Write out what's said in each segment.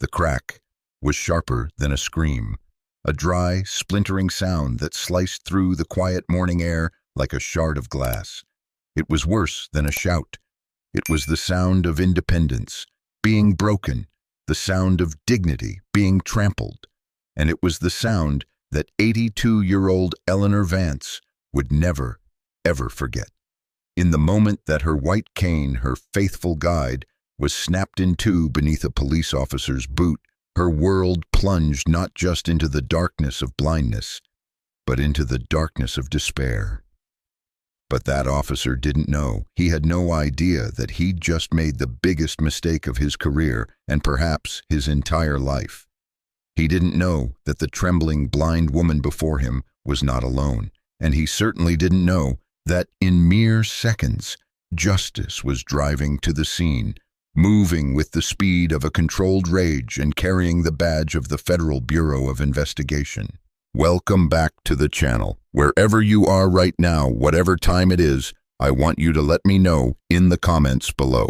The crack was sharper than a scream, a dry, splintering sound that sliced through the quiet morning air like a shard of glass. It was worse than a shout. It was the sound of independence being broken, the sound of dignity being trampled, and it was the sound that 82-year-old Eleanor Vance would never, ever forget. In the moment that her white cane, her faithful guide, was snapped in two beneath a police officer's boot, her world plunged not just into the darkness of blindness, but into the darkness of despair. But that officer didn't know. He had no idea that he'd just made the biggest mistake of his career and perhaps his entire life. He didn't know that the trembling, blind woman before him was not alone, and he certainly didn't know that in mere seconds, justice was driving to the scene, moving with the speed of a controlled rage and carrying the badge of the Federal Bureau of Investigation. Welcome back to the channel. Wherever you are right now, whatever time it is, I want you to let me know in the comments below.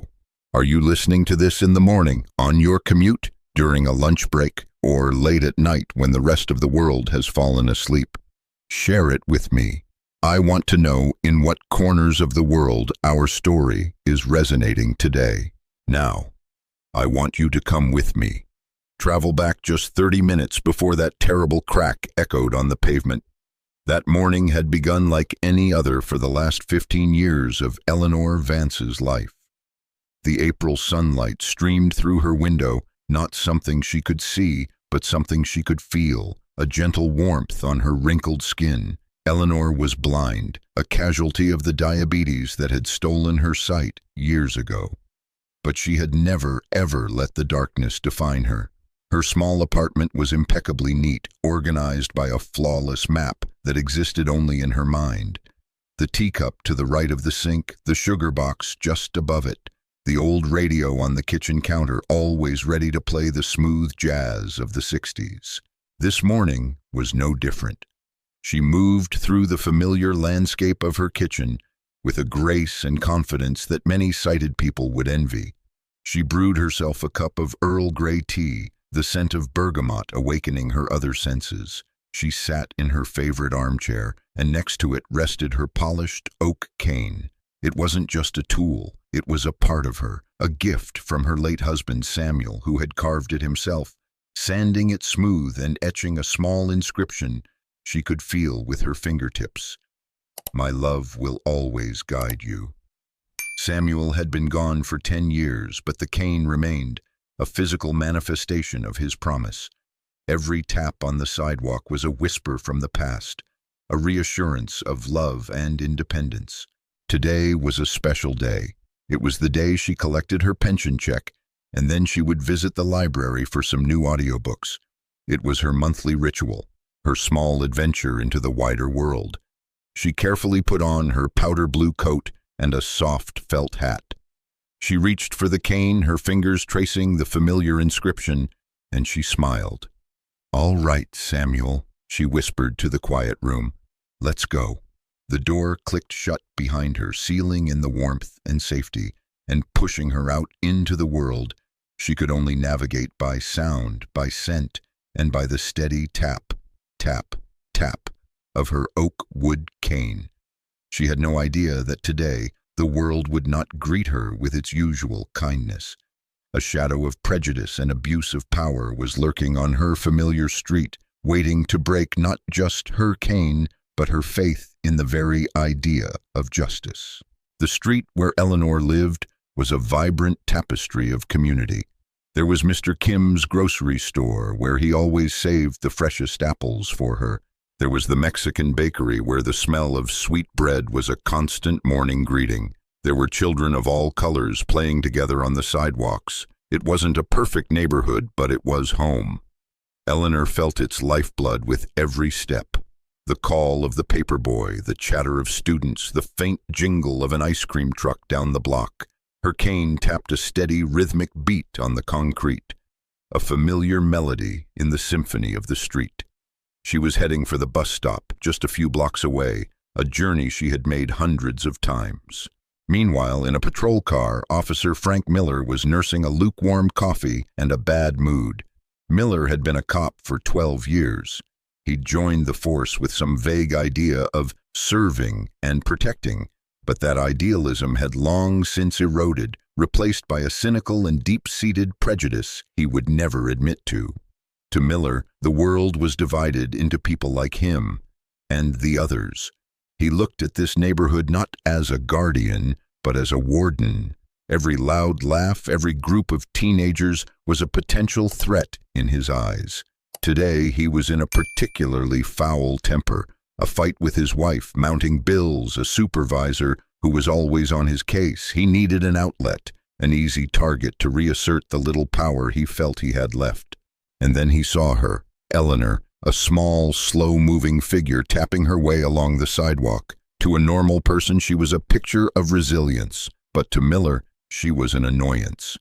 Are you listening to this in the morning, on your commute, during a lunch break, or late at night when the rest of the world has fallen asleep? Share it with me. I want to know in what corners of the world our story is resonating today. Now, I want you to come with me. Travel back just 30 minutes before that terrible crack echoed on the pavement. That morning had begun like any other for the last 15 years of Eleanor Vance's life. The April sunlight streamed through her window, not something she could see, but something she could feel, a gentle warmth on her wrinkled skin. Eleanor was blind, a casualty of the diabetes that had stolen her sight years ago. But she had never, ever let the darkness define her. Her small apartment was impeccably neat, organized by a flawless map that existed only in her mind. The teacup to the right of the sink, the sugar box just above it, the old radio on the kitchen counter always ready to play the smooth jazz of the 60s. This morning was no different. She moved through the familiar landscape of her kitchen with a grace and confidence that many sighted people would envy. She brewed herself a cup of Earl Grey tea, the scent of bergamot awakening her other senses. She sat in her favorite armchair, and next to it rested her polished oak cane. It wasn't just a tool, it was a part of her, a gift from her late husband Samuel, who had carved it himself, sanding it smooth and etching a small inscription she could feel with her fingertips. "My love will always guide you." Samuel had been gone for 10 years, but the cane remained, a physical manifestation of his promise. Every tap on the sidewalk was a whisper from the past, a reassurance of love and independence. Today was a special day. It was the day she collected her pension check, and then she would visit the library for some new audiobooks. It was her monthly ritual, her small adventure into the wider world. She carefully put on her powder blue coat and a soft felt hat. She reached for the cane, her fingers tracing the familiar inscription, and she smiled. "All right, Samuel," she whispered to the quiet room. "Let's go." The door clicked shut behind her, sealing in the warmth and safety, and pushing her out into the world she could only navigate by sound, by scent, and by the steady tap, tap, tap of her oak wood cane. She had no idea that today the world would not greet her with its usual kindness. A shadow of prejudice and abuse of power was lurking on her familiar street, waiting to break not just her cane, but her faith in the very idea of justice. The street where Eleanor lived was a vibrant tapestry of community. There was Mr. Kim's grocery store, where he always saved the freshest apples for her. There was the Mexican bakery, where the smell of sweet bread was a constant morning greeting. There were children of all colors playing together on the sidewalks. It wasn't a perfect neighborhood, but it was home. Eleanor felt its lifeblood with every step. The call of the paperboy, the chatter of students, the faint jingle of an ice cream truck down the block. Her cane tapped a steady, rhythmic beat on the concrete, a familiar melody in the symphony of the street. She was heading for the bus stop, just a few blocks away, a journey she had made hundreds of times. Meanwhile, in a patrol car, Officer Frank Miller was nursing a lukewarm coffee and a bad mood. Miller had been a cop for 12 years. He'd joined the force with some vague idea of serving and protecting, but that idealism had long since eroded, replaced by a cynical and deep-seated prejudice he would never admit to. To Miller, the world was divided into people like him and the others. He looked at this neighborhood not as a guardian, but as a warden. Every loud laugh, every group of teenagers was a potential threat in his eyes. Today, he was in a particularly foul temper, a fight with his wife, mounting bills, a supervisor who was always on his case. He needed an outlet, an easy target to reassert the little power he felt he had left. And then he saw her, Eleanor, a small, slow-moving figure tapping her way along the sidewalk. To a normal person, she was a picture of resilience, but to Miller, she was an annoyance.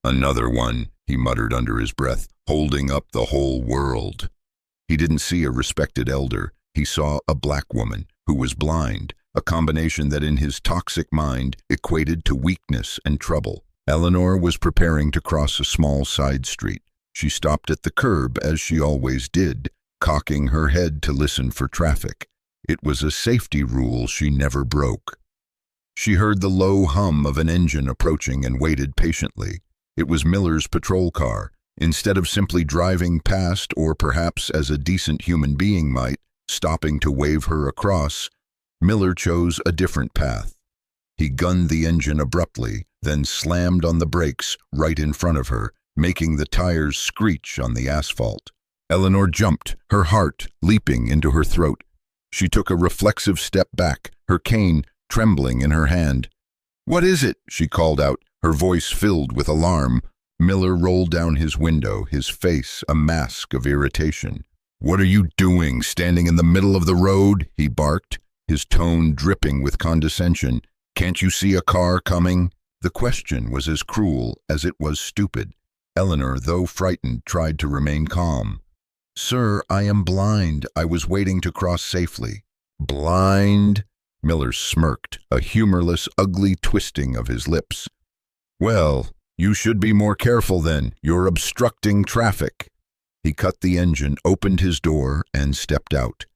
"Another one," he muttered under his breath, "holding up the whole world." He didn't see a respected elder. He saw a black woman who was blind, a combination that in his toxic mind equated to weakness and trouble. Eleanor was preparing to cross a small side street. She stopped at the curb, as she always did, cocking her head to listen for traffic. It was a safety rule she never broke. She heard the low hum of an engine approaching and waited patiently. It was Miller's patrol car. Instead of simply driving past, or perhaps as a decent human being might, stopping to wave her across, Miller chose a different path. He gunned the engine abruptly, then slammed on the brakes right in front of her, making the tires screech on the asphalt. Eleanor jumped, her heart leaping into her throat. She took a reflexive step back, her cane trembling in her hand. "What is it?" she called out, her voice filled with alarm. Miller rolled down his window, his face a mask of irritation. "What are you doing, standing in the middle of the road?" he barked, his tone dripping with condescension. "Can't you see a car coming?" The question was as cruel as it was stupid. Eleanor, though frightened, tried to remain calm. "Sir, I am blind. I was waiting to cross safely." "Blind?" Miller smirked, a humorless, ugly twisting of his lips. "Well, you should be more careful then. You're obstructing traffic." He cut the engine, opened his door, and stepped out.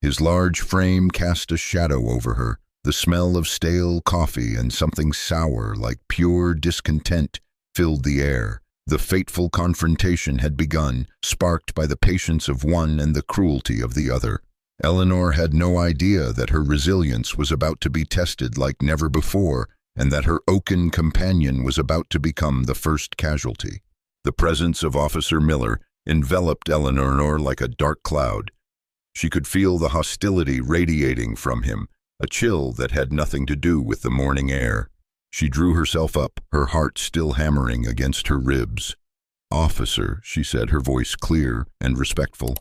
His large frame cast a shadow over her. The smell of stale coffee and something sour like pure discontent filled the air. The fateful confrontation had begun, sparked by the patience of one and the cruelty of the other. Eleanor had no idea that her resilience was about to be tested like never before, and that her oaken companion was about to become the first casualty. The presence of Officer Miller enveloped Eleanor like a dark cloud. She could feel the hostility radiating from him, a chill that had nothing to do with the morning air. She drew herself up, her heart still hammering against her ribs. "Officer," she said, her voice clear and respectful,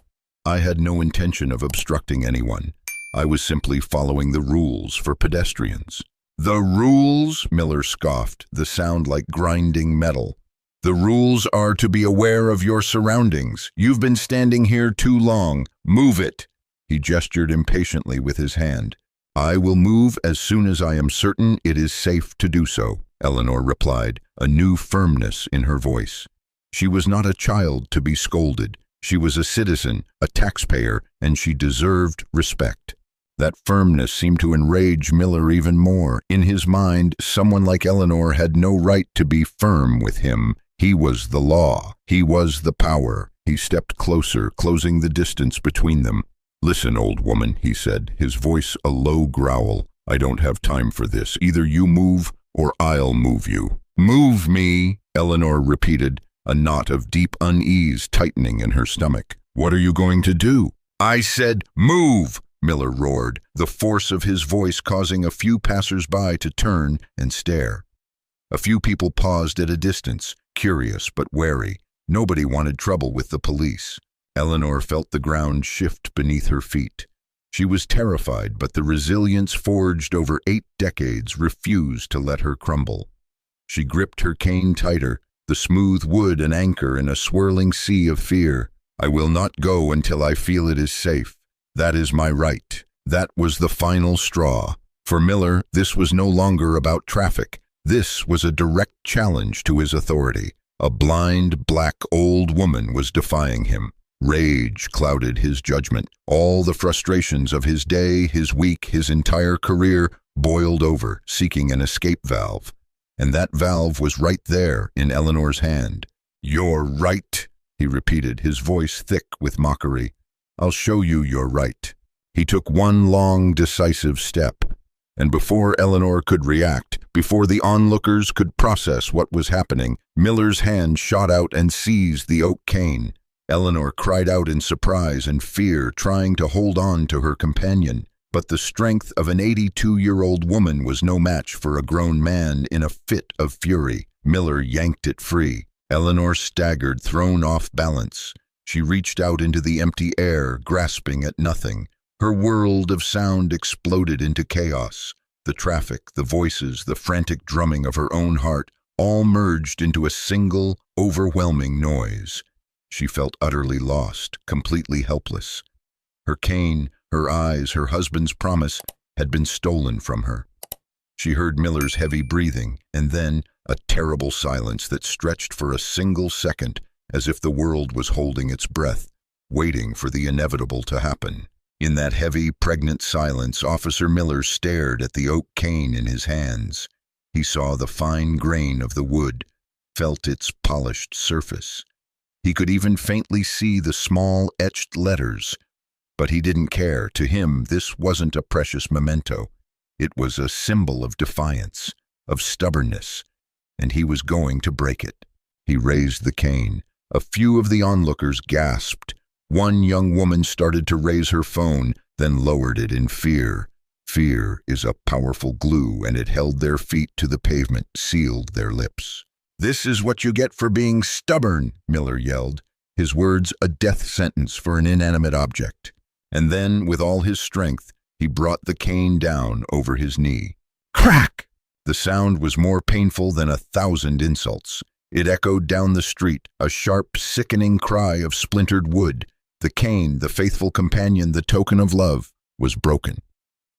"I had no intention of obstructing anyone. I was simply following the rules for pedestrians." "The rules?" Miller scoffed, the sound like grinding metal. "The rules are to be aware of your surroundings. You've been standing here too long. Move it." He gestured impatiently with his hand. "I will move as soon as I am certain it is safe to do so," Eleanor replied, a new firmness in her voice. She was not a child to be scolded. She was a citizen, a taxpayer, and she deserved respect. That firmness seemed to enrage Miller even more. In his mind, someone like Eleanor had no right to be firm with him. He was the law. He was the power. He stepped closer, closing the distance between them. "Listen, old woman," he said, his voice a low growl. "I don't have time for this. Either you move or I'll move you." "Move me," Eleanor repeated, a knot of deep unease tightening in her stomach. "What are you going to do?" "I said move," Miller roared, the force of his voice causing a few passers-by to turn and stare. A few people paused at a distance, curious but wary. Nobody wanted trouble with the police. Eleanor felt the ground shift beneath her feet. She was terrified, but the resilience forged over 8 decades refused to let her crumble. She gripped her cane tighter, the smooth wood an anchor in a swirling sea of fear. "I will not go until I feel it is safe. That is my right." That was the final straw. For Miller, this was no longer about traffic. This was a direct challenge to his authority. A blind, black old woman was defying him. Rage clouded his judgment. All the frustrations of his day, his week, his entire career boiled over, seeking an escape valve. And that valve was right there in Eleanor's hand. "You're right," he repeated, his voice thick with mockery. "I'll show you you're right." He took one long, decisive step. And before Eleanor could react, before the onlookers could process what was happening, Miller's hand shot out and seized the oak cane. Eleanor cried out in surprise and fear, trying to hold on to her companion. But the strength of an 82-year-old woman was no match for a grown man in a fit of fury. Miller yanked it free. Eleanor staggered, thrown off balance. She reached out into the empty air, grasping at nothing. Her world of sound exploded into chaos. The traffic, the voices, the frantic drumming of her own heart, all merged into a single, overwhelming noise. She felt utterly lost, completely helpless. Her cane, her eyes, her husband's promise had been stolen from her. She heard Miller's heavy breathing, and then a terrible silence that stretched for a single second, as if the world was holding its breath, waiting for the inevitable to happen. In that heavy, pregnant silence, Officer Miller stared at the oak cane in his hands. He saw the fine grain of the wood, felt its polished surface. He could even faintly see the small, etched letters. But he didn't care. To him, this wasn't a precious memento. It was a symbol of defiance, of stubbornness, and he was going to break it. He raised the cane. A few of the onlookers gasped. One young woman started to raise her phone, then lowered it in fear. Fear is a powerful glue, and it held their feet to the pavement, sealed their lips. "This is what you get for being stubborn," Miller yelled, his words a death sentence for an inanimate object. And then, with all his strength, he brought the cane down over his knee. Crack! The sound was more painful than 1,000 insults. It echoed down the street, a sharp, sickening cry of splintered wood. The cane, the faithful companion, the token of love, was broken.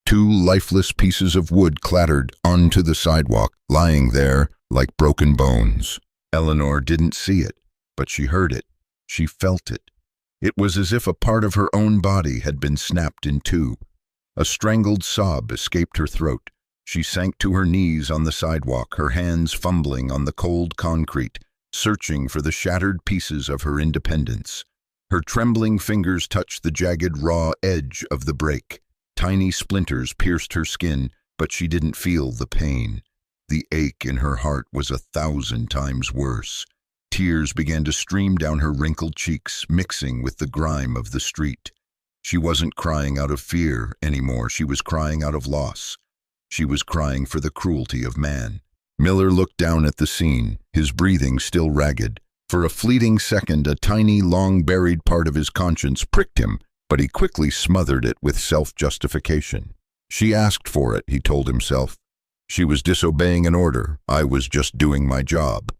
2 lifeless pieces of wood clattered onto the sidewalk, lying there like broken bones. Eleanor didn't see it, but she heard it. She felt it. It was as if a part of her own body had been snapped in two. A strangled sob escaped her throat. She sank to her knees on the sidewalk, her hands fumbling on the cold concrete, searching for the shattered pieces of her independence. Her trembling fingers touched the jagged, raw edge of the break. Tiny splinters pierced her skin, but she didn't feel the pain. The ache in her heart was 1,000 times worse. Tears began to stream down her wrinkled cheeks, mixing with the grime of the street. She wasn't crying out of fear anymore. She was crying out of loss. She was crying for the cruelty of man. Miller looked down at the scene, his breathing still ragged. For a fleeting second, a tiny, long-buried part of his conscience pricked him, but he quickly smothered it with self-justification. She asked for it, he told himself. She was disobeying an order. I was just doing my job.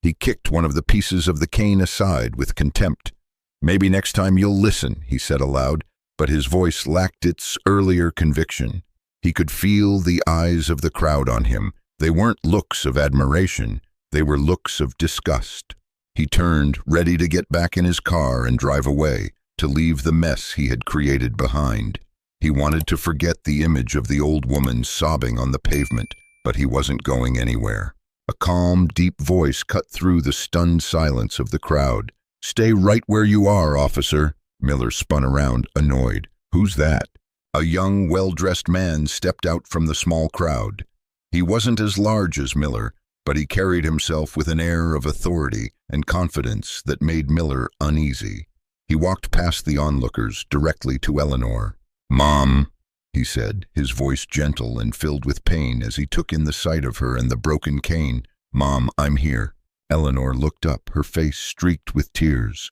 He kicked one of the pieces of the cane aside with contempt. "Maybe next time you'll listen," he said aloud, but his voice lacked its earlier conviction. He could feel the eyes of the crowd on him. They weren't looks of admiration. They were looks of disgust. He turned, ready to get back in his car and drive away, to leave the mess he had created behind. He wanted to forget the image of the old woman sobbing on the pavement, but he wasn't going anywhere. A calm, deep voice cut through the stunned silence of the crowd. "Stay right where you are, officer." Miller spun around, annoyed. "Who's that?" A young, well-dressed man stepped out from the small crowd. He wasn't as large as Miller, but he carried himself with an air of authority and confidence that made Miller uneasy. He walked past the onlookers, directly to Eleanor. "Mom," he said, his voice gentle and filled with pain as he took in the sight of her and the broken cane. "Mom, I'm here." Eleanor looked up, her face streaked with tears.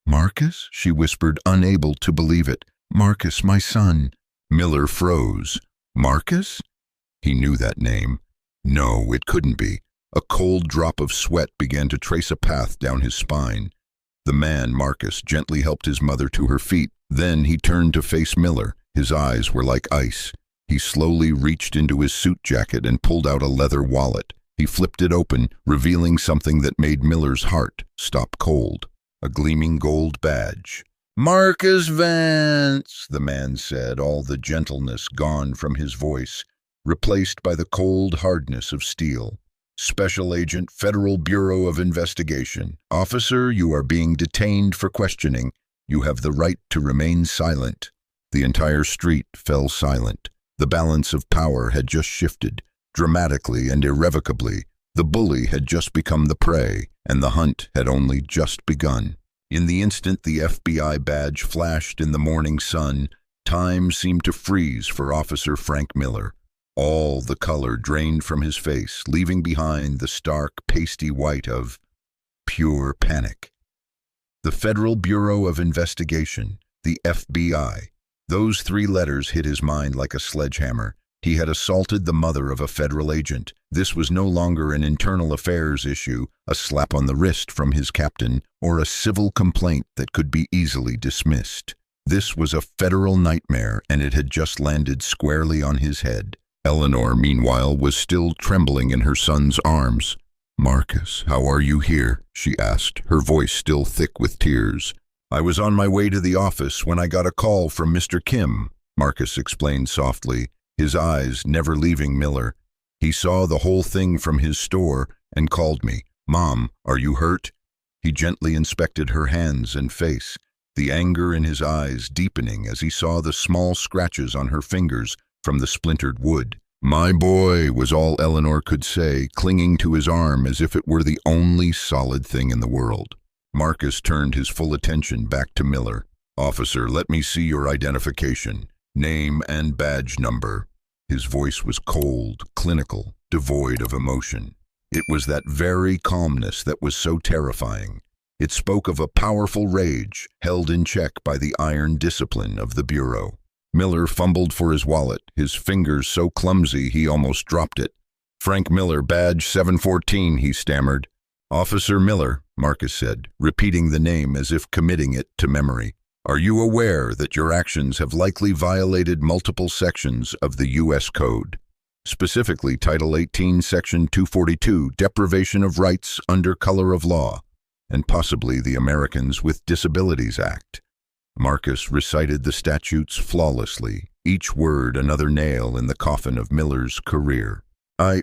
"Marcus?" she whispered, unable to believe it. "Marcus, my son." Miller froze. "Marcus?" He knew that name. No, it couldn't be. A cold drop of sweat began to trace a path down his spine. The man, Marcus, gently helped his mother to her feet. Then he turned to face Miller. His eyes were like ice. He slowly reached into his suit jacket and pulled out a leather wallet. He flipped it open, revealing something that made Miller's heart stop cold. A gleaming gold badge. "Marcus Vance," the man said, all the gentleness gone from his voice, replaced by the cold hardness of steel. "Special Agent, Federal Bureau of Investigation. Officer, you are being detained for questioning. You have the right to remain silent." The entire street fell silent. The balance of power had just shifted, dramatically and irrevocably. The bully had just become the prey, and the hunt had only just begun. In the instant the FBI badge flashed in the morning sun, time seemed to freeze for Officer Frank Miller. All the color drained from his face, leaving behind the stark, pasty white of pure panic. The Federal Bureau of Investigation, the FBI. Those three letters hit his mind like a sledgehammer. He had assaulted the mother of a federal agent. This was no longer an internal affairs issue, a slap on the wrist from his captain, or a civil complaint that could be easily dismissed. This was a federal nightmare, and it had just landed squarely on his head. Eleanor, meanwhile, was still trembling in her son's arms. "Marcus, how are you here?" she asked, her voice still thick with tears. "I was on my way to the office when I got a call from Mr. Kim," Marcus explained softly, his eyes never leaving Miller. "He saw the whole thing from his store and called me. 'Mom, are you hurt?'" He gently inspected her hands and face, the anger in his eyes deepening as he saw the small scratches on her fingers from the splintered wood. "My boy," was all Eleanor could say, clinging to his arm as if it were the only solid thing in the world. Marcus turned his full attention back to Miller. "Officer, let me see your identification. Name and badge number." His voice was cold, clinical, devoid of emotion. It was that very calmness that was so terrifying. It spoke of a powerful rage, held in check by the iron discipline of the Bureau. Miller fumbled for his wallet, his fingers so clumsy he almost dropped it. "Frank Miller, badge 714, he stammered. "Officer Miller," Marcus said, repeating the name as if committing it to memory. "Are you aware that your actions have likely violated multiple sections of the U.S. Code? Specifically Title 18, Section 242, Deprivation of Rights under Color of Law, and possibly the Americans with Disabilities Act." Marcus recited the statutes flawlessly, each word another nail in the coffin of Miller's career. I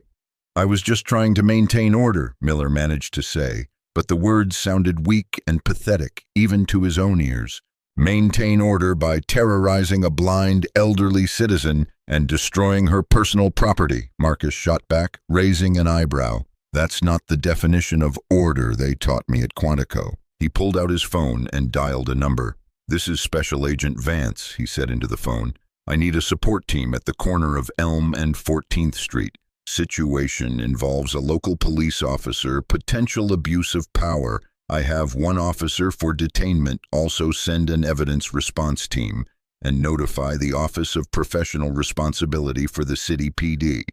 was just trying to maintain order," Miller managed to say, but the words sounded weak and pathetic, even to his own ears. "Maintain order by terrorizing a blind, elderly citizen and destroying her personal property," Marcus shot back, raising an eyebrow. "That's not the definition of order they taught me at Quantico." He pulled out his phone and dialed a number. "This is Special Agent Vance," he said into the phone. "I need a support team at the corner of Elm and 14th Street. Situation involves a local police officer, potential abuse of power. I have one officer for detainment. Also send an evidence response team and notify the Office of Professional Responsibility for the City PD."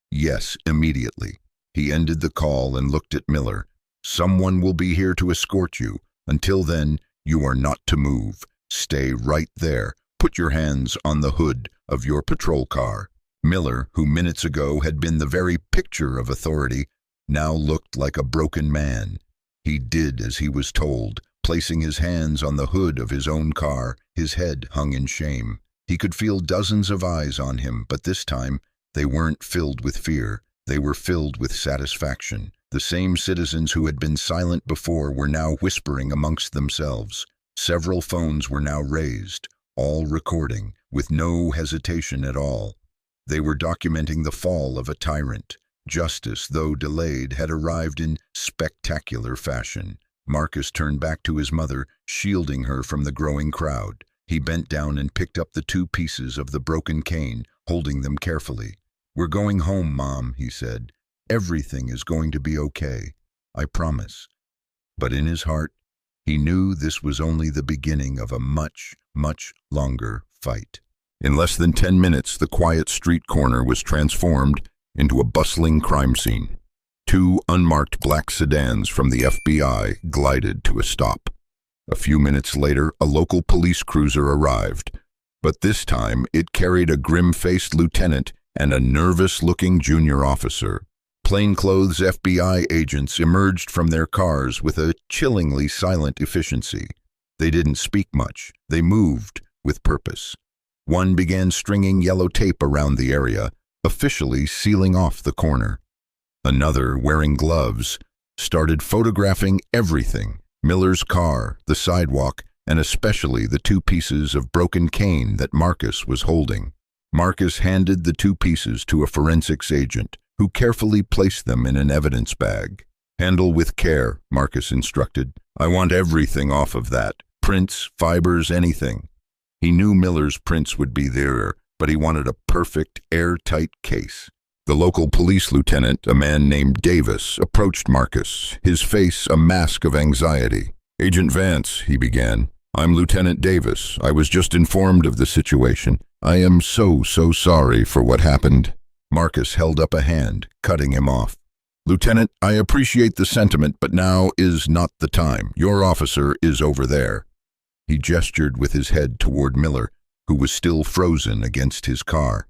"Yes, immediately." He ended the call and looked at Miller. "Someone will be here to escort you. Until then, you are not to move. Stay right there. Put your hands on the hood of your patrol car." Miller, who minutes ago had been the very picture of authority, now looked like a broken man. He did as he was told, placing his hands on the hood of his own car, his head hung in shame. He could feel dozens of eyes on him, but this time they weren't filled with fear. They were filled with satisfaction. The same citizens who had been silent before were now whispering amongst themselves. Several phones were now raised, all recording, with no hesitation at all. They were documenting the fall of a tyrant. Justice, though delayed, had arrived in spectacular fashion. Marcus turned back to his mother, shielding her from the growing crowd. He bent down and picked up the 2 pieces of the broken cane, holding them carefully. "We're going home, Mom," he said. "Everything is going to be okay. I promise." But in his heart, he knew this was only the beginning of a much, much longer fight. In less than 10 minutes, the quiet street corner was transformed into a bustling crime scene. 2 unmarked black sedans from the FBI glided to a stop. A few minutes later, a local police cruiser arrived. But this time it carried a grim-faced lieutenant and a nervous-looking junior officer. Plainclothes FBI agents emerged from their cars with a chillingly silent efficiency. They didn't speak much. They moved with purpose. One began stringing yellow tape around the area, officially sealing off the corner. Another, wearing gloves, started photographing everything: Miller's car, the sidewalk, and especially the 2 pieces of broken cane that Marcus was holding. Marcus handed the 2 pieces to a forensics agent, who carefully placed them in an evidence bag. "Handle with care," Marcus instructed. "I want everything off of that. Prints, fibers, anything." He knew Miller's prints would be there, but he wanted a perfect, airtight case. The local police lieutenant, a man named Davis, approached Marcus, his face a mask of anxiety. "Agent Vance," he began. "I'm Lieutenant Davis. I was just informed of the situation. I am so sorry for what happened." Marcus held up a hand, cutting him off. "Lieutenant, I appreciate the sentiment, but now is not the time. Your officer is over there." He gestured with his head toward Miller, who was still frozen against his car.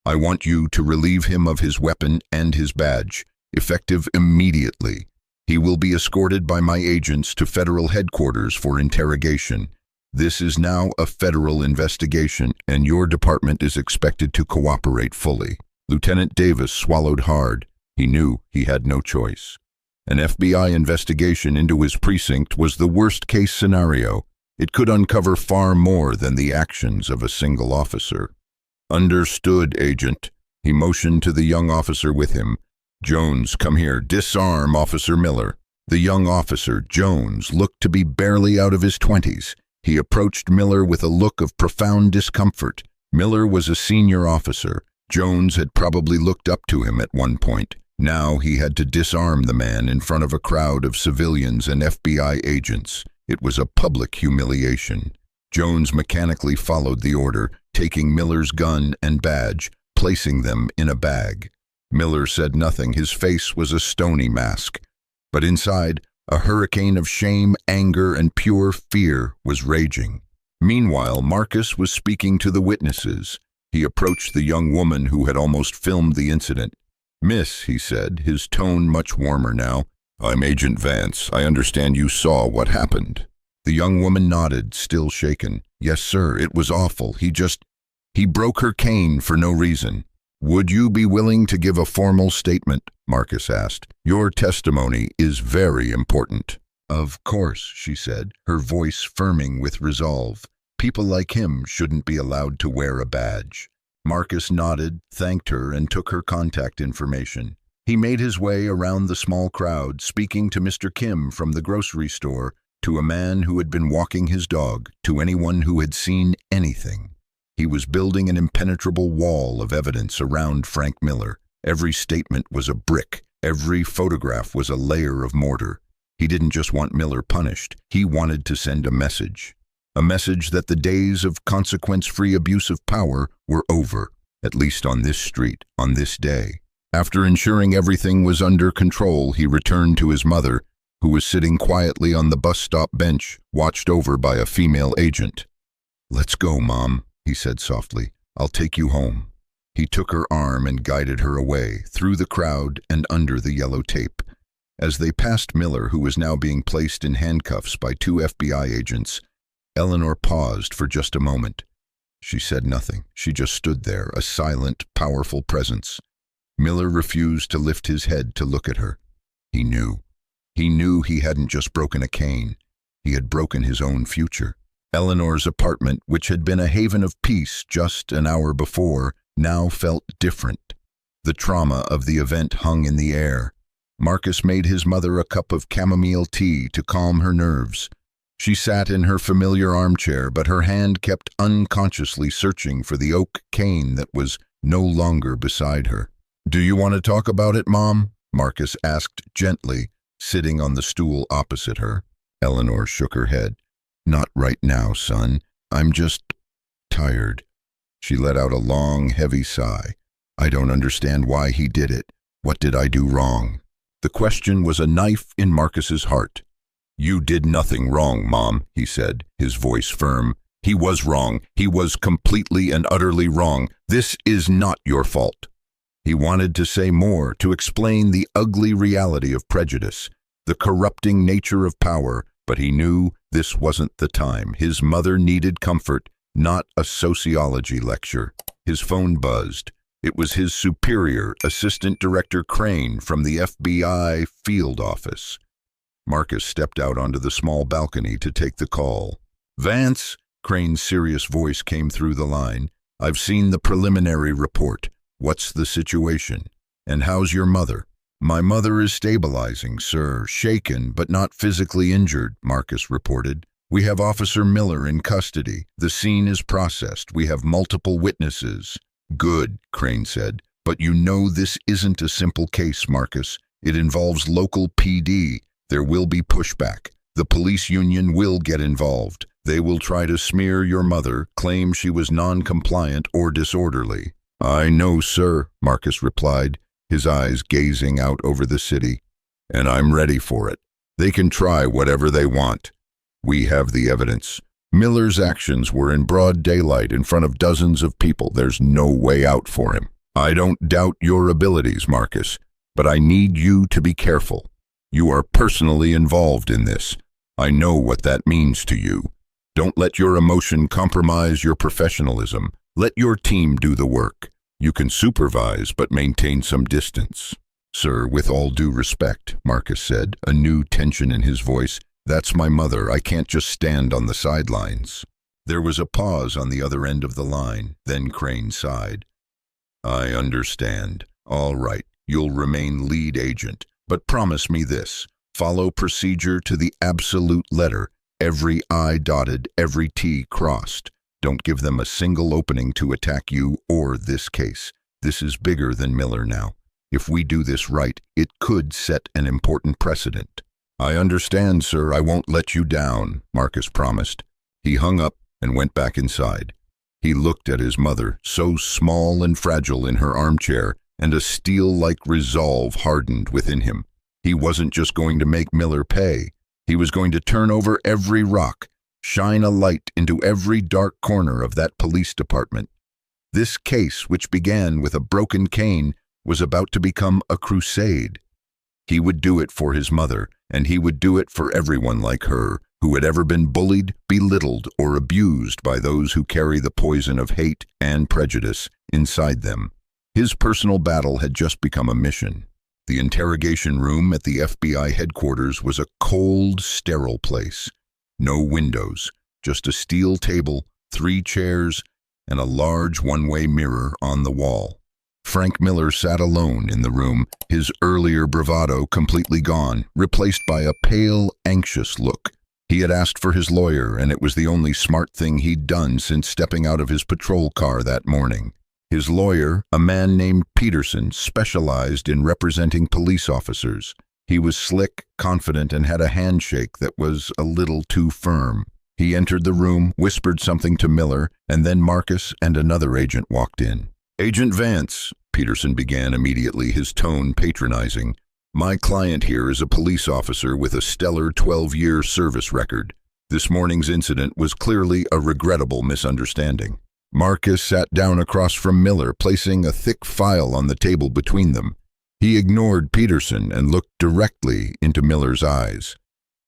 "I want you to relieve him of his weapon and his badge, effective immediately. He will be escorted by my agents to federal headquarters for interrogation. This is now a federal investigation, and your department is expected to cooperate fully." Lieutenant Davis swallowed hard. He knew he had no choice. An FBI investigation into his precinct was the worst-case scenario. It could uncover far more than the actions of a single officer. "Understood, Agent." He motioned to the young officer with him. "Jones, come here. Disarm Officer Miller." The young officer, Jones, looked to be barely out of his 20s. He approached Miller with a look of profound discomfort. Miller was a senior officer. Jones had probably looked up to him at one point. Now he had to disarm the man in front of a crowd of civilians and FBI agents. It was a public humiliation. Jones mechanically followed the order, taking Miller's gun and badge, placing them in a bag. Miller said nothing. His face was a stony mask. But inside, a hurricane of shame, anger, and pure fear was raging. Meanwhile, Marcus was speaking to the witnesses. He approached the young woman who had almost filmed the incident. "Miss," he said, his tone much warmer now, "I'm Agent Vance. I understand you saw what happened." The young woman nodded, still shaken. "Yes, sir, it was awful. He broke her cane for no reason." "Would you be willing to give a formal statement?" Marcus asked. "Your testimony is very important." "Of course," she said, her voice firming with resolve. "People like him shouldn't be allowed to wear a badge." Marcus nodded, thanked her, and took her contact information. He made his way around the small crowd, speaking to Mr. Kim from the grocery store, to a man who had been walking his dog, to anyone who had seen anything. He was building an impenetrable wall of evidence around Frank Miller. Every statement was a brick. Every photograph was a layer of mortar. He didn't just want Miller punished. He wanted to send a message. A message that the days of consequence-free abuse of power were over, at least on this street, on this day. After ensuring everything was under control, he returned to his mother, who was sitting quietly on the bus stop bench, watched over by a female agent. "Let's go, Mom," he said softly. "I'll take you home." He took her arm and guided her away, through the crowd and under the yellow tape. As they passed Miller, who was now being placed in handcuffs by 2 FBI agents, Eleanor paused for just a moment. She said nothing. She just stood there, a silent, powerful presence. Miller refused to lift his head to look at her. He knew. He knew he hadn't just broken a cane. He had broken his own future. Eleanor's apartment, which had been a haven of peace just an hour before, now felt different. The trauma of the event hung in the air. Marcus made his mother a cup of chamomile tea to calm her nerves. She sat in her familiar armchair, but her hand kept unconsciously searching for the oak cane that was no longer beside her. "Do you want to talk about it, Mom?" Marcus asked gently, sitting on the stool opposite her. Eleanor shook her head. "Not right now, son. I'm just tired." She let out a long, heavy sigh. "I don't understand why he did it. What did I do wrong?" The question was a knife in Marcus's heart. "You did nothing wrong, Mom," he said, his voice firm. He was wrong. He was completely and utterly wrong. This is not your fault. He wanted to say more, to explain the ugly reality of prejudice, the corrupting nature of power, but he knew this wasn't the time. His mother needed comfort, not a sociology lecture. His phone buzzed. It was his superior, Assistant Director Crane from the FBI field office. Marcus stepped out onto the small balcony to take the call. "Vance," Crane's serious voice came through the line. "I've seen the preliminary report. What's the situation? And how's your mother?" "My mother is stabilizing, sir. Shaken, but not physically injured," Marcus reported. "We have Officer Miller in custody. The scene is processed. We have multiple witnesses." "Good," Crane said. "But you know this isn't a simple case, Marcus. It involves local PD. There will be pushback. The police union will get involved. They will try to smear your mother, claim she was non-compliant or disorderly." "I know, sir," Marcus replied, his eyes gazing out over the city. "And I'm ready for it. They can try whatever they want. We have the evidence. Miller's actions were in broad daylight in front of dozens of people. There's no way out for him. I don't doubt your abilities, Marcus, but I need you to be careful. You are personally involved in this. I know what that means to you. Don't let your emotion compromise your professionalism. Let your team do the work. You can supervise, but maintain some distance." "Sir, with all due respect," Marcus said, a new tension in his voice, "that's my mother. I can't just stand on the sidelines." There was a pause on the other end of the line. Then Crane sighed. "I understand. All right, you'll remain lead agent. But promise me this. Follow procedure to the absolute letter. Every I dotted, every T crossed. Don't give them a single opening to attack you or this case. This is bigger than Miller now. If we do this right, it could set an important precedent." "I understand, sir. I won't let you down," Marcus promised. He hung up and went back inside. He looked at his mother, so small and fragile in her armchair, and a steel-like resolve hardened within him. He wasn't just going to make Miller pay. He was going to turn over every rock, shine a light into every dark corner of that police department. This case, which began with a broken cane, was about to become a crusade. He would do it for his mother, and he would do it for everyone like her, who had ever been bullied, belittled, or abused by those who carry the poison of hate and prejudice inside them. His personal battle had just become a mission. The interrogation room at the FBI headquarters was a cold, sterile place. No windows, just a steel table, 3 chairs, and a large one-way mirror on the wall. Frank Miller sat alone in the room, his earlier bravado completely gone, replaced by a pale, anxious look. He had asked for his lawyer, and it was the only smart thing he'd done since stepping out of his patrol car that morning. His lawyer, a man named Peterson, specialized in representing police officers. He was slick, confident, and had a handshake that was a little too firm. He entered the room, whispered something to Miller, and then Marcus and another agent walked in. "Agent Vance," Peterson began immediately, his tone patronizing. "My client here is a police officer with a stellar 12-year service record. This morning's incident was clearly a regrettable misunderstanding." Marcus sat down across from Miller, placing a thick file on the table between them. He ignored Peterson and looked directly into Miller's eyes.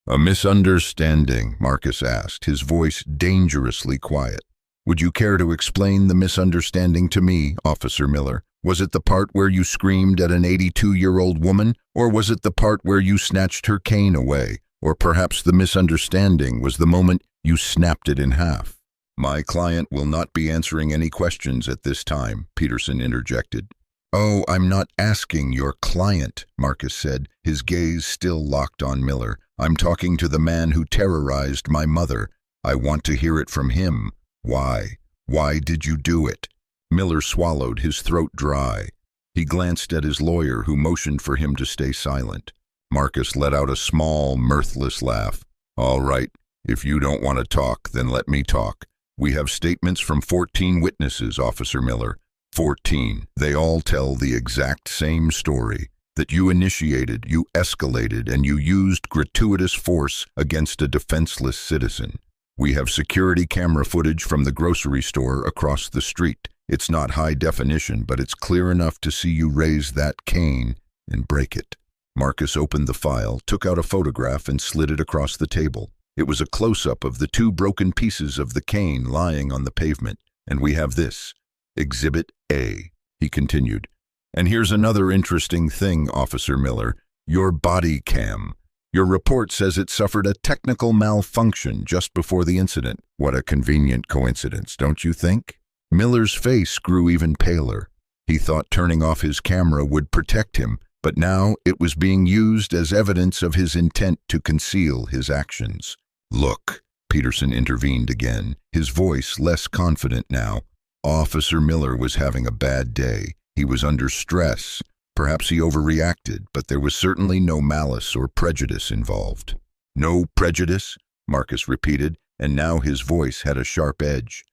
"A misunderstanding?" Marcus asked, his voice dangerously quiet. "Would you care to explain the misunderstanding to me, Officer Miller? Was it the part where you screamed at an 82-year-old woman, or was it the part where you snatched her cane away? Or perhaps the misunderstanding was the moment you snapped it in half?" "My client will not be answering any questions at this time," Peterson interjected. "Oh, I'm not asking your client," Marcus said, his gaze still locked on Miller. "I'm talking to the man who terrorized my mother. I want to hear it from him. Why? Why did you do it?" Miller swallowed, his throat dry. He glanced at his lawyer, who motioned for him to stay silent. Marcus let out a small, mirthless laugh. "All right, if you don't want to talk, then let me talk. We have statements from 14 witnesses, Officer Miller. 14. They all tell the exact same story. That you initiated, you escalated, and you used gratuitous force against a defenseless citizen. We have security camera footage from the grocery store across the street. It's not high definition, but it's clear enough to see you raise that cane and break it." Marcus opened the file, took out a photograph, and slid it across the table. It was a close-up of the two broken pieces of the cane lying on the pavement. "And we have this, Exhibit A," he continued. "And here's another interesting thing, Officer Miller. Your body cam. Your report says it suffered a technical malfunction just before the incident. What a convenient coincidence, don't you think?" Miller's face grew even paler. He thought turning off his camera would protect him, but now it was being used as evidence of his intent to conceal his actions. "Look," Peterson intervened again, his voice less confident now. Officer Miller was having a bad day. He was under stress. Perhaps he overreacted, but there was certainly no malice or prejudice involved. "No prejudice?" Marcus repeated, and now his voice had a sharp edge.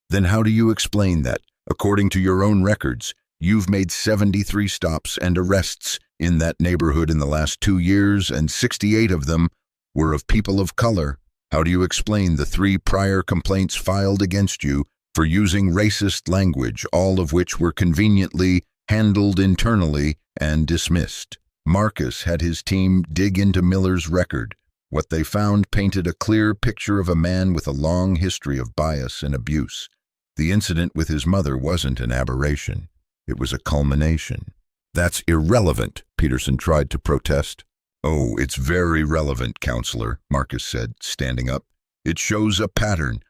"Then how do you explain that, according to your own records, you've made 73 stops and arrests in that neighborhood in the last 2 years, and 68 of them were of people of color? How do you explain the 3 prior complaints filed against you for using racist language, all of which were conveniently handled internally and dismissed?" Marcus had his team dig into Miller's record. What they found painted a clear picture of a man with a long history of bias and abuse. The incident with his mother wasn't an aberration. It was a culmination. "That's irrelevant," Peterson tried to protest. "Oh, it's very relevant, counselor," Marcus said, standing up. "It shows a pattern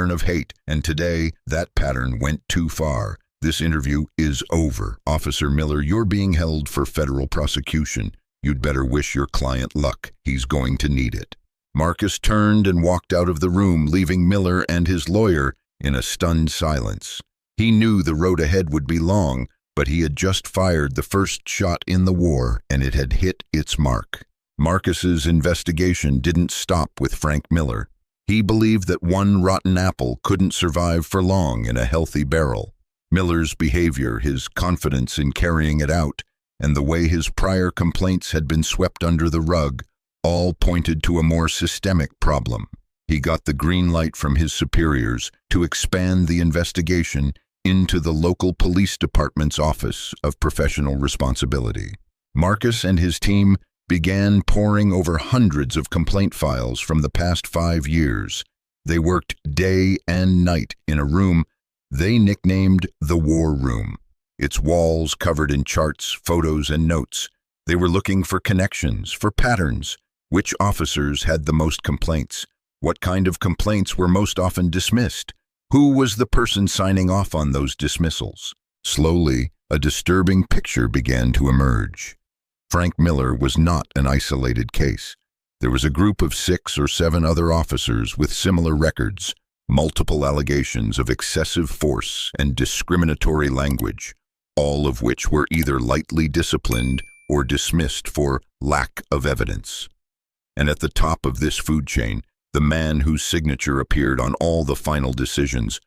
of hate, and today that pattern went too far. This interview is over. Officer Miller, you're being held for federal prosecution. You'd better wish your client luck. He's going to need it." Marcus turned and walked out of the room, leaving Miller and his lawyer in a stunned silence. He knew the road ahead would be long, but he had just fired the first shot in the war, and it had hit its mark. Marcus's investigation didn't stop with Frank Miller. He believed that one rotten apple couldn't survive for long in a healthy barrel. Miller's behavior, his confidence in carrying it out, and the way his prior complaints had been swept under the rug, all pointed to a more systemic problem. He got the green light from his superiors to expand the investigation into the local police department's Office of Professional Responsibility. Marcus and his team began poring over hundreds of complaint files from the past 5 years. They worked day and night in a room they nicknamed the War Room, its walls covered in charts, photos, and notes. They were looking for connections, for patterns. Which officers had the most complaints? What kind of complaints were most often dismissed? Who was the person signing off on those dismissals? Slowly, a disturbing picture began to emerge. Frank Miller was not an isolated case. There was a group of 6 or 7 other officers with similar records, multiple allegations of excessive force and discriminatory language, all of which were either lightly disciplined or dismissed for lack of evidence. And at the top of this food chain, the man whose signature appeared on all the final decisions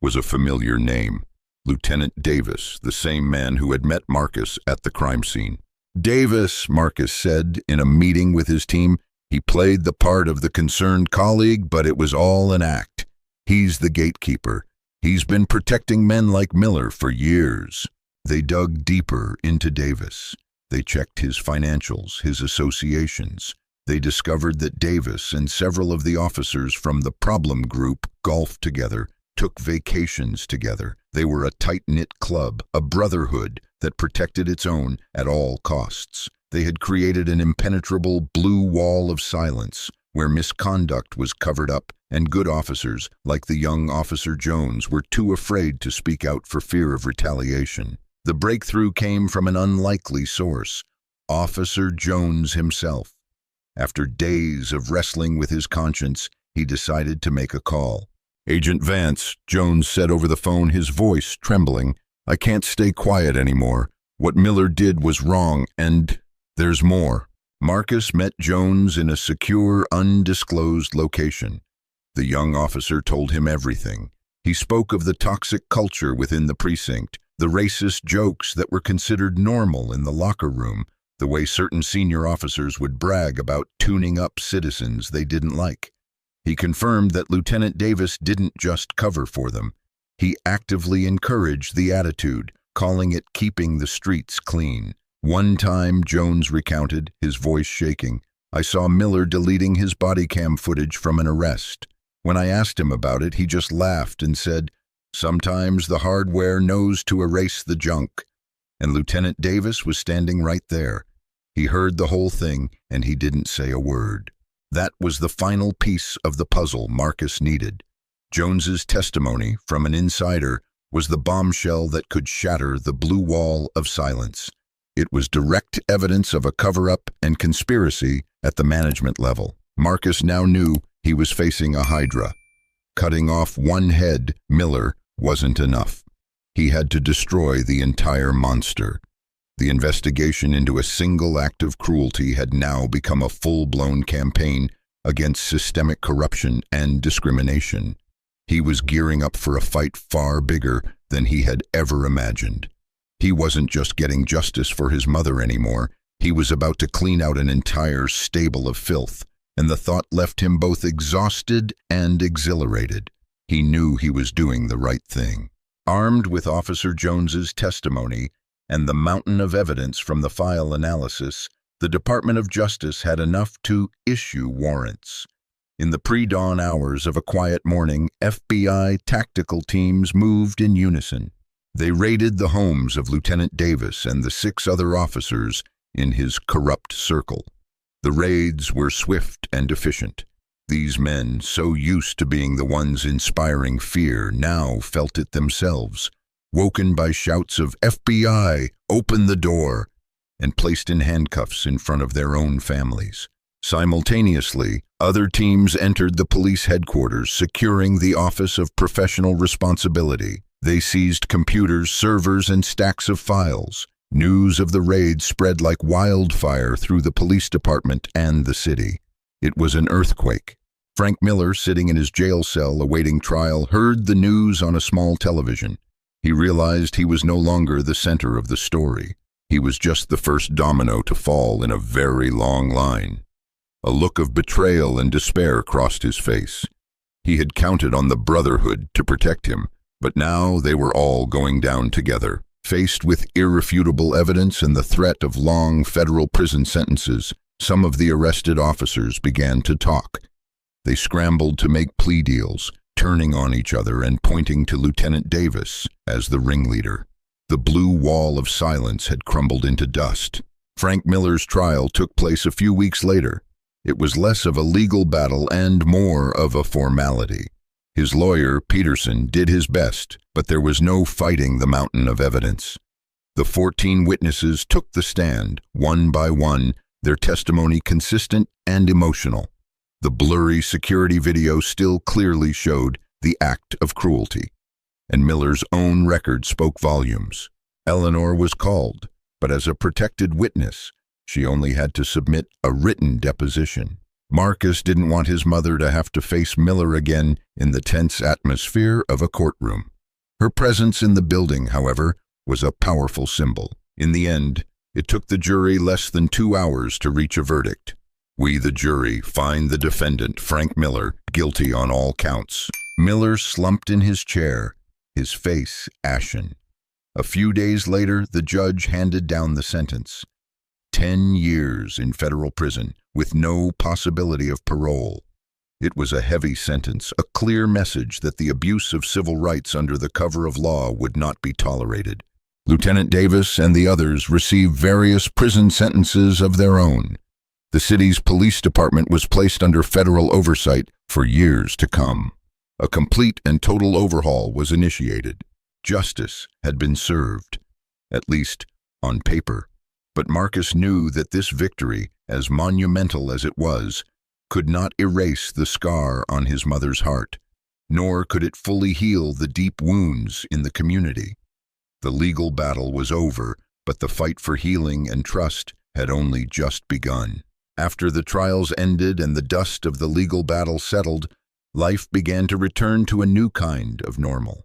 was a familiar name, Lieutenant Davis, the same man who had met Marcus at the crime scene. "Davis," Marcus said in a meeting with his team, "he played the part of the concerned colleague, but it was all an act. He's the gatekeeper. He's been protecting men like Miller for years." They dug deeper into Davis. They checked his financials, his associations. They discovered that Davis and several of the officers from the problem group golfed together, took vacations together. They were a tight-knit club, a brotherhood that protected its own at all costs. They had created an impenetrable blue wall of silence where misconduct was covered up, and good officers, like the young Officer Jones, were too afraid to speak out for fear of retaliation. The breakthrough came from an unlikely source, Officer Jones himself. After days of wrestling with his conscience, he decided to make a call. "Agent Vance," Jones said over the phone, his voice trembling, "I can't stay quiet anymore. What Miller did was wrong, and there's more." Marcus met Jones in a secure, undisclosed location. The young officer told him everything. He spoke of the toxic culture within the precinct, the racist jokes that were considered normal in the locker room, the way certain senior officers would brag about tuning up citizens they didn't like. He confirmed that Lieutenant Davis didn't just cover for them. He actively encouraged the attitude, calling it keeping the streets clean. One time, Jones recounted, his voice shaking, I saw Miller deleting his body cam footage from an arrest. When I asked him about it, he just laughed and said, sometimes the hardware knows to erase the junk. And Lieutenant Davis was standing right there. He heard the whole thing, and he didn't say a word. That was the final piece of the puzzle Marcus needed. Jones's testimony from an insider was the bombshell that could shatter the blue wall of silence. It was direct evidence of a cover-up and conspiracy at the management level. Marcus now knew he was facing a hydra. Cutting off one head, Miller, wasn't enough. He had to destroy the entire monster. The investigation into a single act of cruelty had now become a full-blown campaign against systemic corruption and discrimination. He was gearing up for a fight far bigger than he had ever imagined. He wasn't just getting justice for his mother anymore. He was about to clean out an entire stable of filth, and the thought left him both exhausted and exhilarated. He knew he was doing the right thing. Armed with Officer Jones's testimony and the mountain of evidence from the file analysis, the Department of Justice had enough to issue warrants. In the pre-dawn hours of a quiet morning, FBI tactical teams moved in unison. They raided the homes of Lieutenant Davis and the 6 other officers in his corrupt circle. The raids were swift and efficient. These men, so used to being the ones inspiring fear, now felt it themselves, woken by shouts of FBI, open the door, and placed in handcuffs in front of their own families. Simultaneously, other teams entered the police headquarters, securing the Office of Professional Responsibility. They seized computers, servers, and stacks of files. News of the raid spread like wildfire through the police department and the city. It was an earthquake. Frank Miller, sitting in his jail cell awaiting trial, heard the news on a small television. He realized he was no longer the center of the story. He was just the first domino to fall in a very long line. A look of betrayal and despair crossed his face. He had counted on the Brotherhood to protect him, but now they were all going down together. Faced with irrefutable evidence and the threat of long federal prison sentences, some of the arrested officers began to talk. They scrambled to make plea deals, turning on each other and pointing to Lieutenant Davis as the ringleader. The blue wall of silence had crumbled into dust. Frank Miller's trial took place a few weeks later. It was less of a legal battle and more of a formality. His lawyer, Peterson, did his best, but there was no fighting the mountain of evidence. The 14 witnesses took the stand, one by one, their testimony consistent and emotional. The blurry security video still clearly showed the act of cruelty, and Miller's own record spoke volumes. Eleanor was called, but as a protected witness, she only had to submit a written deposition. Marcus didn't want his mother to have to face Miller again in the tense atmosphere of a courtroom. Her presence in the building, however, was a powerful symbol. In the end, it took the jury less than 2 hours to reach a verdict. We, the jury, find the defendant, Frank Miller, guilty on all counts. Miller slumped in his chair, his face ashen. A few days later, the judge handed down the sentence. 10 years in federal prison, with no possibility of parole. It was a heavy sentence, a clear message that the abuse of civil rights under the cover of law would not be tolerated. Lieutenant Davis and the others received various prison sentences of their own. The city's police department was placed under federal oversight for years to come. A complete and total overhaul was initiated. Justice had been served, at least on paper. But Marcus knew that this victory, as monumental as it was, could not erase the scar on his mother's heart, nor could it fully heal the deep wounds in the community. The legal battle was over, but the fight for healing and trust had only just begun. After the trials ended and the dust of the legal battle settled, life began to return to a new kind of normal.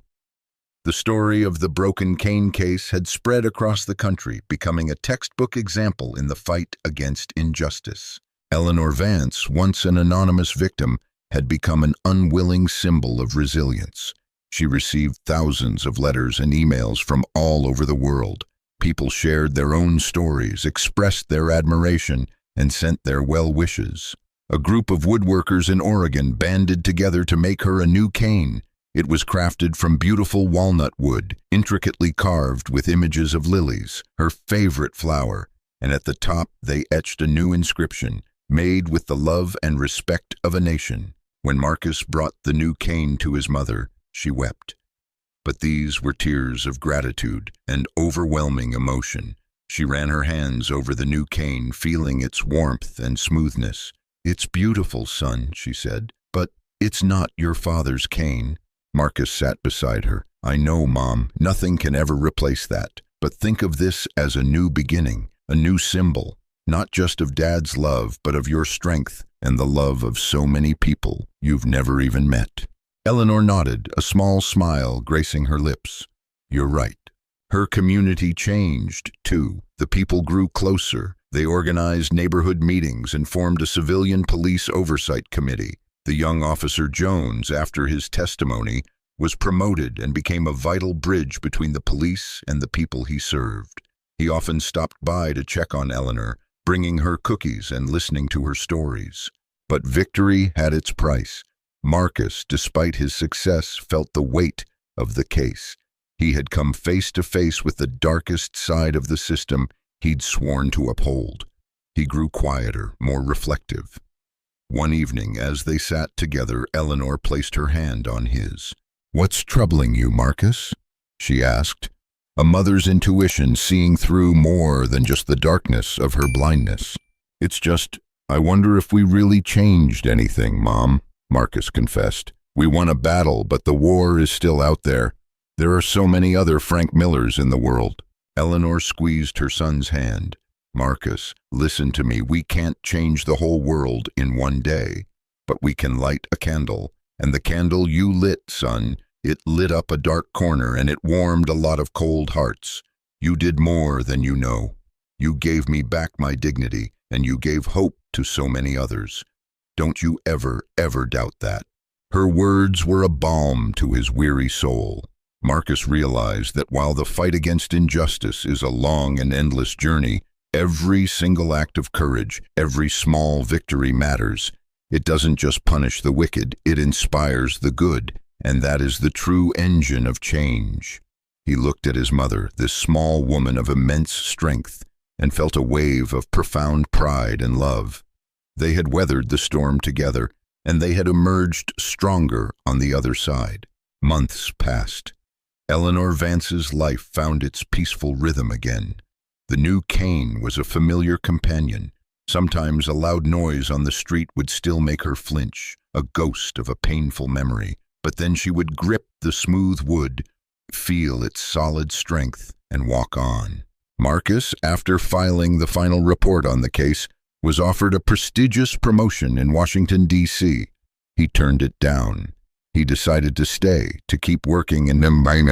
The story of the broken cane case had spread across the country, becoming a textbook example in the fight against injustice. Eleanor Vance, once an anonymous victim, had become an unwilling symbol of resilience. She received thousands of letters and emails from all over the world. People shared their own stories, expressed their admiration, and sent their well wishes. A group of woodworkers in Oregon banded together to make her a new cane. It was crafted from beautiful walnut wood, intricately carved with images of lilies, her favorite flower, and at the top they etched a new inscription, made with the love and respect of a nation. When Marcus brought the new cane to his mother, she wept. But these were tears of gratitude and overwhelming emotion. She ran her hands over the new cane, feeling its warmth and smoothness. "It's beautiful, son," she said, "but it's not your father's cane." Marcus sat beside her. "I know, Mom, nothing can ever replace that. But think of this as a new beginning, a new symbol, not just of Dad's love, but of your strength and the love of so many people you've never even met." Eleanor nodded, a small smile gracing her lips. "You're right." Her community changed, too. The people grew closer. They organized neighborhood meetings and formed a civilian police oversight committee. The young officer Jones, after his testimony, was promoted and became a vital bridge between the police and the people he served. He often stopped by to check on Eleanor, bringing her cookies and listening to her stories. But victory had its price. Marcus, despite his success, felt the weight of the case. He had come face to face with the darkest side of the system he'd sworn to uphold. He grew quieter, more reflective. One evening, as they sat together, Eleanor placed her hand on his. "What's troubling you, Marcus?" she asked, a mother's intuition seeing through more than just the darkness of her blindness. "It's just, I wonder if we really changed anything, Mom," Marcus confessed. "We won a battle, but the war is still out there. There are so many other Frank Millers in the world." Eleanor squeezed her son's hand. "Marcus, listen to me. We can't change the whole world in one day, but we can light a candle. And the candle you lit, son, it lit up a dark corner and it warmed a lot of cold hearts. You did more than you know. You gave me back my dignity, and you gave hope to so many others. Don't you ever, ever doubt that." Her words were a balm to his weary soul. Marcus realized that while the fight against injustice is a long and endless journey, every single act of courage, every small victory matters. It doesn't just punish the wicked, it inspires the good, and that is the true engine of change. He looked at his mother, this small woman of immense strength, and felt a wave of profound pride and love. They had weathered the storm together, and they had emerged stronger on the other side. Months passed. Eleanor Vance's life found its peaceful rhythm again. The new cane was a familiar companion. Sometimes a loud noise on the street would still make her flinch, a ghost of a painful memory. But then she would grip the smooth wood, feel its solid strength, and walk on. Marcus, after filing the final report on the case, was offered a prestigious promotion in Washington, D.C. He turned it down. He decided to stay, to keep working in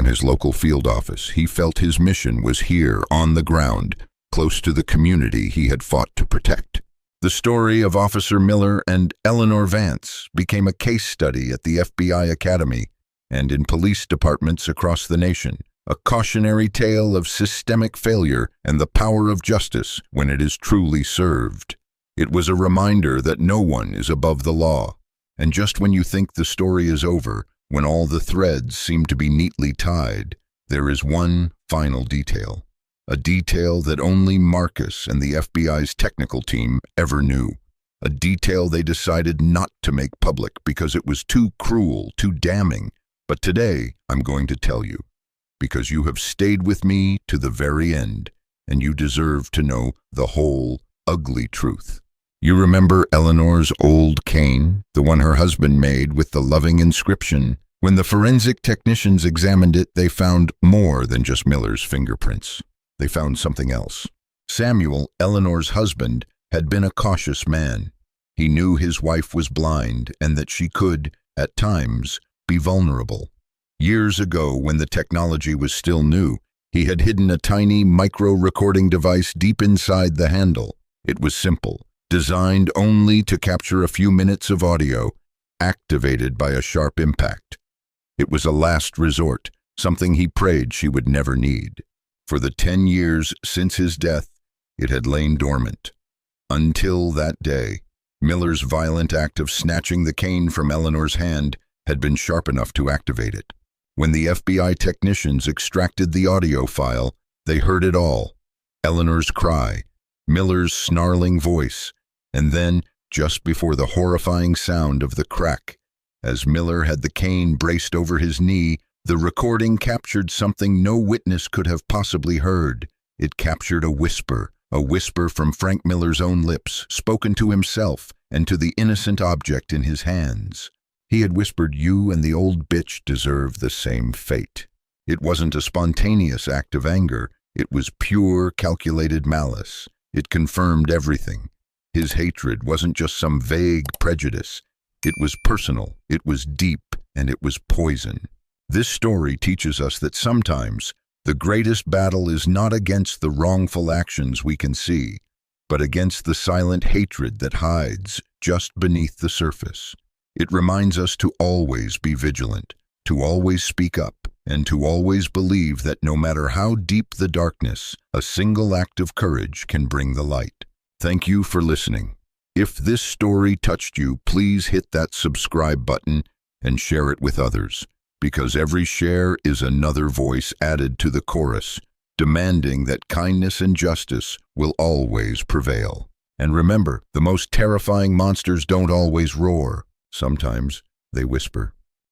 his local field office. He felt his mission was here, on the ground, close to the community he had fought to protect. The story of Officer Miller and Eleanor Vance became a case study at the FBI Academy and in police departments across the nation, a cautionary tale of systemic failure and the power of justice when it is truly served. It was a reminder that no one is above the law. And just when you think the story is over, when all the threads seem to be neatly tied, there is one final detail. A detail that only Marcus and the FBI's technical team ever knew. A detail they decided not to make public because it was too cruel, too damning. But today, I'm going to tell you, because you have stayed with me to the very end, and you deserve to know the whole ugly truth. You remember Eleanor's old cane, the one her husband made with the loving inscription? When the forensic technicians examined it, they found more than just Miller's fingerprints. They found something else. Samuel, Eleanor's husband, had been a cautious man. He knew his wife was blind and that she could, at times, be vulnerable. Years ago, when the technology was still new, he had hidden a tiny micro-recording device deep inside the handle. It was simple, designed only to capture a few minutes of audio. activated by a sharp impact. It was a last resort, something he prayed she would never need. For the 10 years since his death, it had lain dormant. Until that day, Miller's violent act of snatching the cane from Eleanor's hand had been sharp enough to activate it. When the FBI technicians extracted the audio file, they heard it all. Eleanor's cry, Miller's snarling voice, and then, just before the horrifying sound of the crack, as Miller had the cane braced over his knee, the recording captured something no witness could have possibly heard. It captured a whisper from Frank Miller's own lips, spoken to himself and to the innocent object in his hands. He had whispered, "You and the old bitch deserve the same fate." It wasn't a spontaneous act of anger. It was pure, calculated malice. It confirmed everything. His hatred wasn't just some vague prejudice. It was personal, it was deep, and it was poison. This story teaches us that sometimes the greatest battle is not against the wrongful actions we can see, but against the silent hatred that hides just beneath the surface. It reminds us to always be vigilant, to always speak up, and to always believe that no matter how deep the darkness, a single act of courage can bring the light. Thank you for listening. If this story touched you, please hit that subscribe button and share it with others, because every share is another voice added to the chorus, demanding that kindness and justice will always prevail. And remember, the most terrifying monsters don't always roar. Sometimes they whisper.